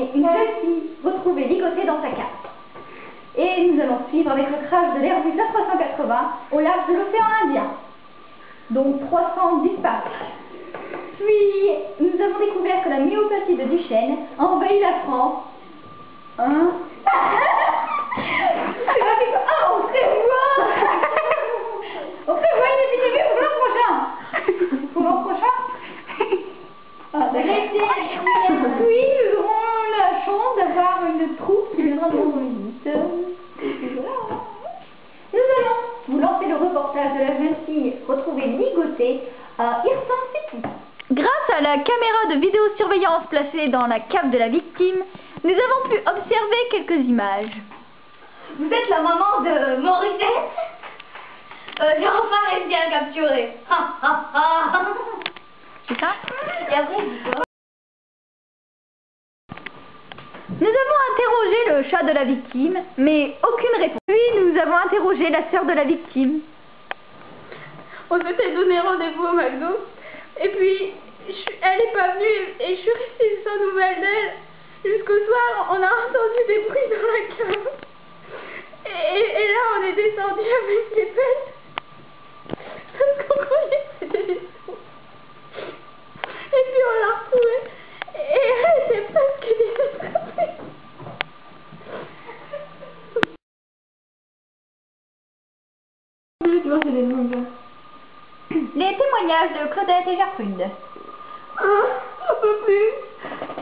transformer une jeune fille retrouvée ligotée dans sa carte. Et nous allons suivre avec le crash de l'Airbus A380 au large de l'océan Indien. Donc 300 disparus. Puis, nous avons découvert que la myopathie de Duchenne a envahi la France. Hein? On prévoit une épidémie pour l'an prochain. Pour l'an prochain? Ah, oui, nous aurons la chance d'avoir une troupe qui viendra nous rendre visite. Voilà. Nous allons vous lancer le reportage de la jeune fille retrouvée ligotée à Hirson City. Grâce à la caméra de vidéosurveillance placée dans la cave de la victime, nous avons pu observer quelques images. Vous êtes la maman de Morissette? J'ai enfin réussi à le capturer. C'est ça? Et après, nous avons interrogé le chat de la victime, mais aucune réponse. Puis nous avons interrogé la sœur de la victime. On s'était donné rendez-vous au McDo, et puis elle n'est pas venue, et je suis restée sans nouvelles d'elle. Jusqu'au soir, on a entendu des bruits dans la cave. Et là, on est descendu avec les pelles. Parce qu'on croyait que c'était des sons. Et puis on l'a retrouvée. Et elle était presque désastrée. Les témoignages de Claudette et Gertrude. J'en peux plus.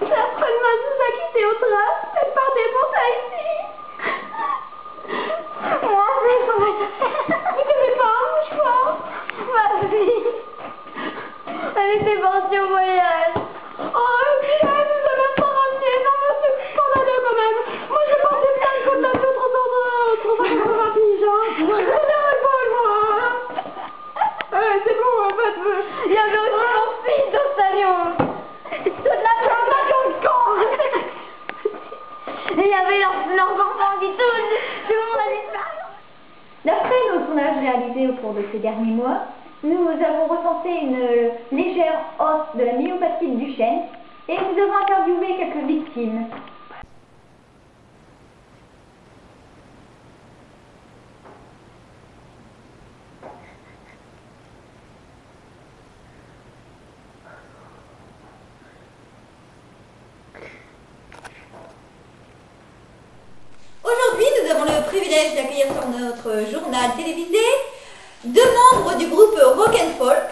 Gertrude m'a dit à quitter au train. Elle partait pour ça ici. Moi, vous n'avez pas un mouchoir? Ma vie. Elle était partie au voyage. Oh, et puis elle nous a même pas ramené. Non, mais c'est scandaleux quand même. Moi, j'ai porté plein de côtes d'avion, trop intelligente. Je n'aurais pas moi. C'est bon, en fait. il y avait aussi mon fils dans cet avion. Toute la plantation de camp. Et il y avait leurs enfants qui tournent. Tout le monde a disparu. D'après nos sondages réalisés au cours de ces derniers mois, nous avons recensé une légère hausse de la myopathie de Duchenne et nous avons interviewé quelques victimes. Aujourd'hui, nous avons le privilège d'accueillir sur notre journal télévisé deux membres du groupe Rock and Folk.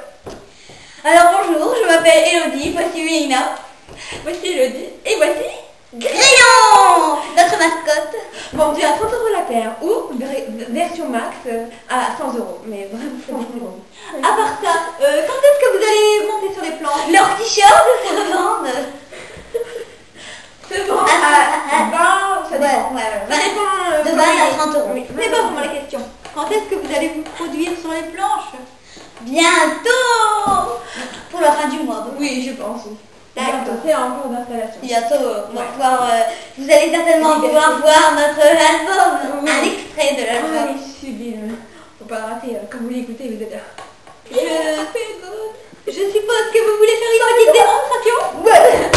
Alors bonjour, je m'appelle Elodie, voici Wina, voici Elodie et voici Grillon, notre mascotte. Vendu à 30 € la paire ou version max à 100 €, mais vraiment c'est bon. À part ça, quand est-ce que vous allez monter sur les planches? Leurs t-shirts se revendent. C'est bon, à 20, ça dépend. Ça dépend de 20 à 30 €. Oui. C'est pas vraiment la question. Quand est-ce que vous allez vous produire sur les planches? Bientôt. Pour la fin du mois. Oui, je pense. D'accord. C'est en cours d'installation. Bientôt, on va pouvoir, vous allez certainement pouvoir voir notre album. Oui. Un extrait de l'album. Oui, sublime. Faut pas le rater. Quand vous l'écoutez, vous êtes là. Je suppose que vous voulez faire une petite démonstration? Ouais.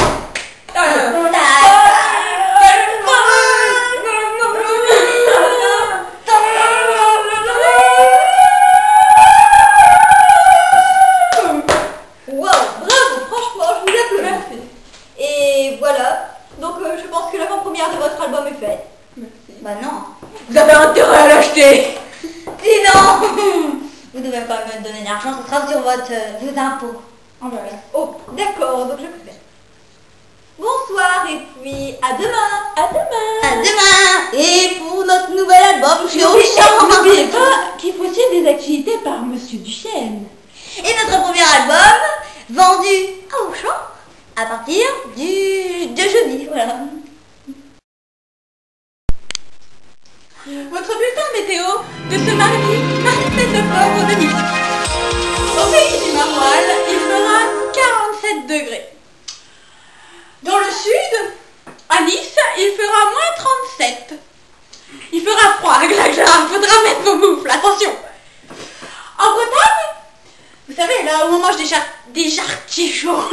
Bah non. Vous avez intérêt à l'acheter. Sinon, vous ne devez pas me donner l'argent, ce sera sur vos impôts. Oh, bah, oh d'accord, donc je peux faire. Bonsoir et puis à demain. À demain. À demain. Et pour notre nouvel album, je suis au chant. N'oubliez pas qu'il faut suivre des activités par Monsieur Duchenne. Et notre premier album, vendu à Auchan, à partir de jeudi, voilà. Votre bulletin météo de ce mardi 27 octobre 2010. Au pays du Maroilles, il fera 47 degrés. Dans le sud, à Nice, il fera moins 37. Il fera froid, Glagla, faudra mettre vos moufles, attention. En Bretagne, vous savez, là où on mange des jarretiers chauds.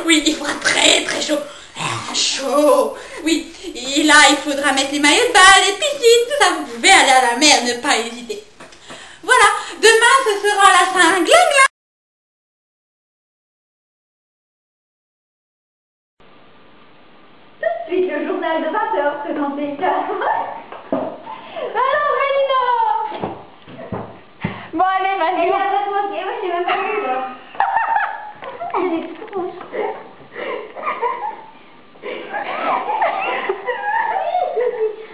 Oui, il fera très très chaud. chaud. Oui, et là, il faudra mettre les maillots de bain, les piscines, tout ça. Vous pouvez aller à la mer, ne pas hésiter. Voilà, demain, ce sera la Saint-Glinglin. Tout de suite, le journal de 20h présenté par... Alors, Mélina! Bon, allez, vas-y. Elle a pas manqué, moi j'ai même pas vu là. Elle est trop rouge.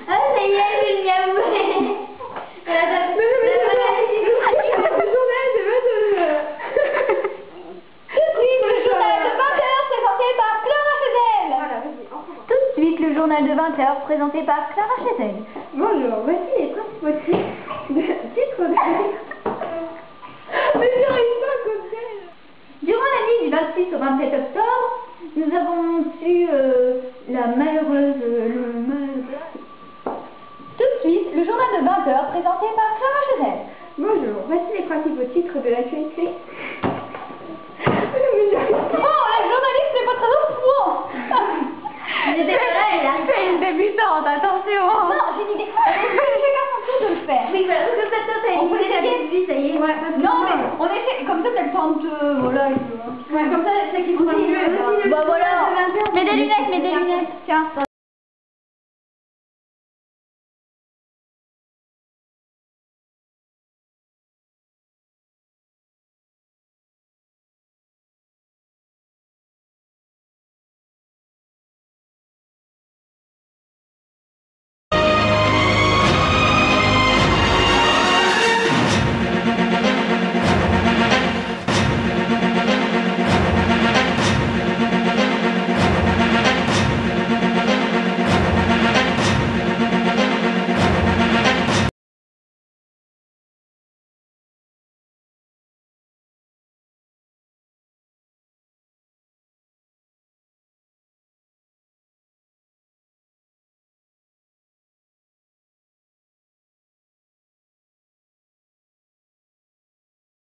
Ah, ça y est, je l'ai avoué. Tout de suite, le journal de 20h présenté par Clara Chazelle. Bonjour, voici les principaux titres de Mais j'arrive pas à côté. Durant la nuit du 26 au 27 octobre, nous avons su la malheureuse... Tout de suite, le journal de 20h présenté par Clara Chazelle. Bonjour, voici les principaux titres de l'actualité. Oh, la journaliste n'est pas très au point. J'étais pas là, elle a... C'est une débutante, attention. Non, j'ai une idée. Chacun son tour de le faire. Oui, parce que ça On peut t'as l'essayer. ça y est. Ouais, non, mais on essaie, comme ça, t'as le temps de... Voilà, Ouais, comme ça, c'est qui prend mieux. Bah voilà. Mets des lunettes, mets des lunettes. Tiens.